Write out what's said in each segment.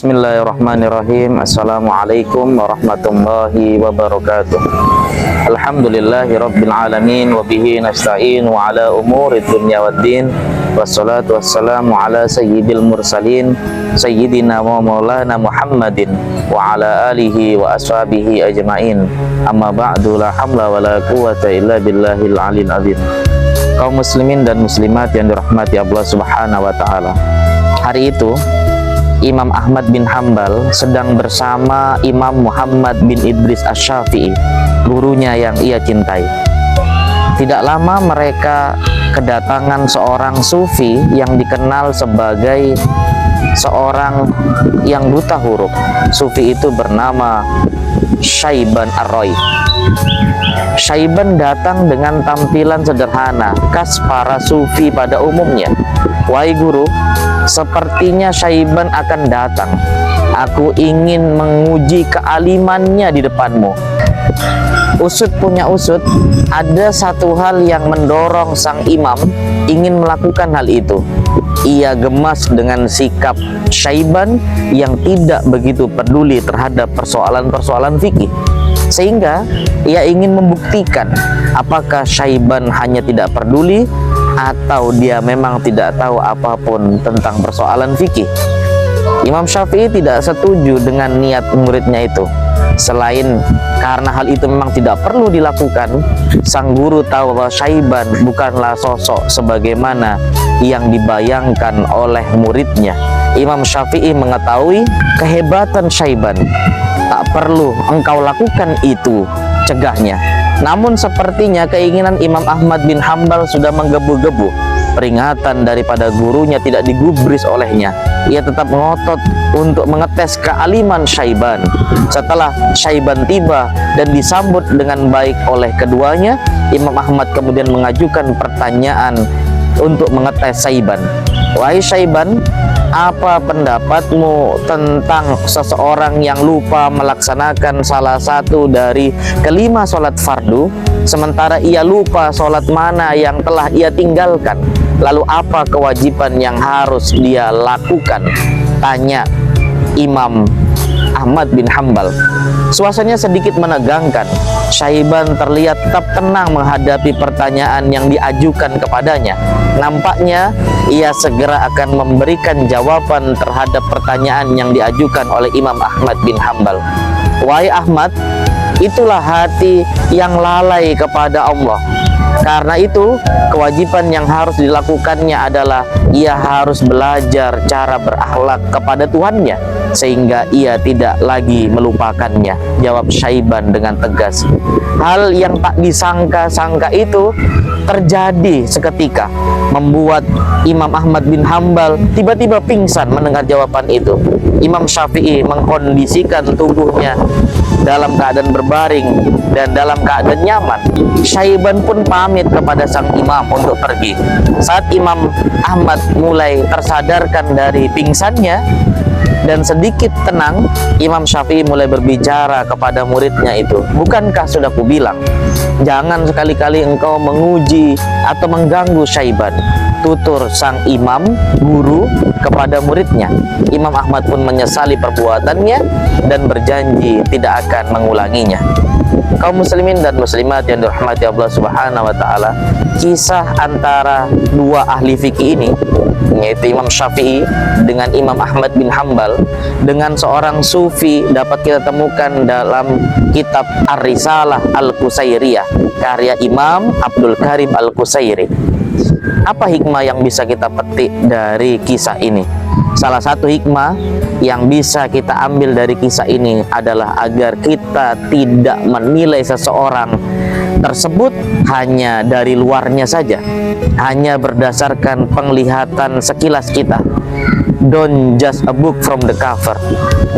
Bismillahirrahmanirrahim. Assalamualaikum warahmatullahi wabarakatuh. Alhamdulillahi rabbil alamin, wabihi nasta'in wa ala umuri dunya waddin, wassalatu wassalamu ala sayyidil mursalin sayyidina wa maulana Muhammadin wa ala alihi wa ashabihi ajma'in. Amma ba'du, la hamla wa la quwata illa billahil alil azim. Kaum muslimin dan muslimat yang dirahmati Allah subhanahu wa ta'ala, hari itu Imam Ahmad bin Hambal sedang bersama Imam Muhammad bin Idris Asy-Syafi'i, gurunya yang ia cintai. Tidak lama mereka kedatangan seorang sufi yang dikenal sebagai seorang yang buta huruf. Sufi itu bernama Syaiban Ar-Rai. Syaiban datang dengan tampilan sederhana, khas para sufi pada umumnya. Wahai guru, sepertinya Syaiban akan datang. Aku ingin menguji kealimannya di depanmu. Usut punya usut, ada satu hal yang mendorong sang imam ingin melakukan hal itu. Ia gemas dengan sikap Syaiban yang tidak begitu peduli terhadap persoalan-persoalan fikih, sehingga ia ingin membuktikan apakah Syaiban hanya tidak peduli atau dia memang tidak tahu apapun tentang persoalan fikih. Imam Syafi'i tidak setuju dengan niat muridnya itu. Selain karena hal itu memang tidak perlu dilakukan, sang guru tahu bahwa Syaiban bukanlah sosok sebagaimana yang dibayangkan oleh muridnya. Imam Syafi'i mengetahui kehebatan Syaiban. Tak perlu engkau lakukan itu, cegahnya. Namun sepertinya keinginan Imam Ahmad bin Hambal sudah menggebu-gebu. Peringatan daripada gurunya tidak digubris olehnya. Ia tetap ngotot untuk mengetes kealiman Syaiban. Setelah Syaiban tiba dan disambut dengan baik oleh keduanya, Imam Ahmad kemudian mengajukan pertanyaan untuk mengetes Syaiban. Wahai Syaiban, apa pendapatmu tentang seseorang yang lupa melaksanakan salah satu dari kelima sholat fardu, sementara ia lupa sholat mana yang telah ia tinggalkan? Lalu apa kewajiban yang harus dia lakukan? Tanya Imam Ahmad bin Hambal. Suasananya sedikit menegangkan. Syaiban terlihat tetap tenang menghadapi pertanyaan yang diajukan kepadanya. Nampaknya ia segera akan memberikan jawaban terhadap pertanyaan yang diajukan oleh Imam Ahmad bin Hambal. Wahai Ahmad, itulah hati yang lalai kepada Allah. Karena itu, kewajiban yang harus dilakukannya adalah ia harus belajar cara berakhlak kepada Tuhannya, sehingga ia tidak lagi melupakannya. Jawab Syaiban dengan tegas. Hal yang tak disangka-sangka itu terjadi seketika, membuat Imam Ahmad bin Hambal tiba-tiba pingsan mendengar jawaban itu. Imam Syafi'i mengkondisikan tubuhnya dalam keadaan berbaring dan dalam keadaan nyaman. Syaiban pun pamit kepada sang imam untuk pergi. Saat Imam Ahmad mulai tersadarkan dari pingsannya dan sedikit tenang, Imam Syafi'i mulai berbicara kepada muridnya itu. Bukankah sudah kubilang, jangan sekali-kali engkau menguji atau mengganggu Syaiban, tutur sang imam guru kepada muridnya. Imam Ahmad pun menyesali perbuatannya dan berjanji tidak akan mengulanginya. Kaum muslimin dan muslimat yang dirahmati Allah subhanahu wa ta'ala, kisah antara dua ahli fikih ini, yaitu Imam Syafi'i dengan Imam Ahmad bin Hambal dengan seorang sufi, dapat kita temukan dalam kitab Ar-Risalah Al-Qusairiyah karya Imam Abdul Karim Al-Qusairi. Apa hikmah yang bisa kita petik dari kisah ini? Salah satu hikmah yang bisa kita ambil dari kisah ini adalah agar kita tidak menilai seseorang tersebut hanya dari luarnya saja, hanya berdasarkan penglihatan sekilas kita. Don't judge a book from the cover.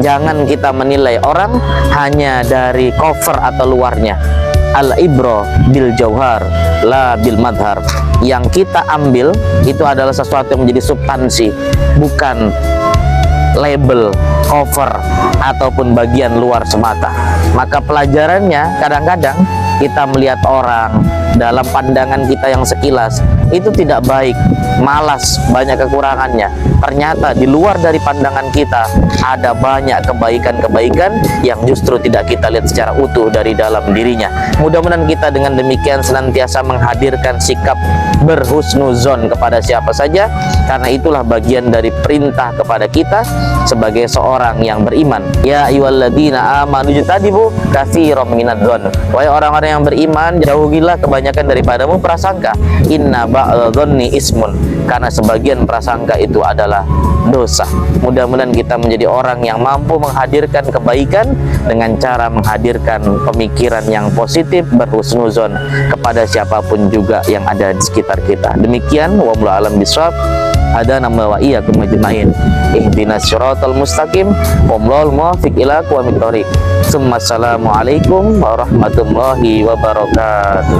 Jangan kita menilai orang hanya dari cover atau luarnya. Al-ibro bil jauhar, la bil madhar. Yang kita ambil itu adalah sesuatu yang menjadi substansi, bukan label, cover, ataupun bagian luar semata. Maka pelajarannya, kadang-kadang kita melihat orang dalam pandangan kita yang sekilas, itu tidak baik, malas, banyak kekurangannya. Ternyata di luar dari pandangan kita ada banyak kebaikan-kebaikan yang justru tidak kita lihat secara utuh dari dalam dirinya. Mudah-mudahan kita dengan demikian senantiasa menghadirkan sikap berhusnuzon kepada siapa saja, karena itulah bagian dari perintah kepada kita sebagai seorang yang beriman. Ya ayyuhalladzina amanu jtanibu katsiran minadh-dhon. Wahai orang-orang yang beriman, jauhilah kebanyakan daripadamu prasangka. Inna ba'dadh-dhonni ismun. Karena sebagian prasangka itu adalah dosa. Mudah-mudahan kita menjadi orang yang mampu menghadirkan kebaikan dengan cara menghadirkan pemikiran yang positif, berhusnuzon kepada siapapun juga yang ada di sekitar kita. Demikian, wallahu a'lam bishawab. Hadana wa iyyakum ajmain. Ihdinas siratal mustaqim. Wallahul muwaffiq ila aqwamit thoriq. Assalamualaikum warahmatullahi wabarakatuh.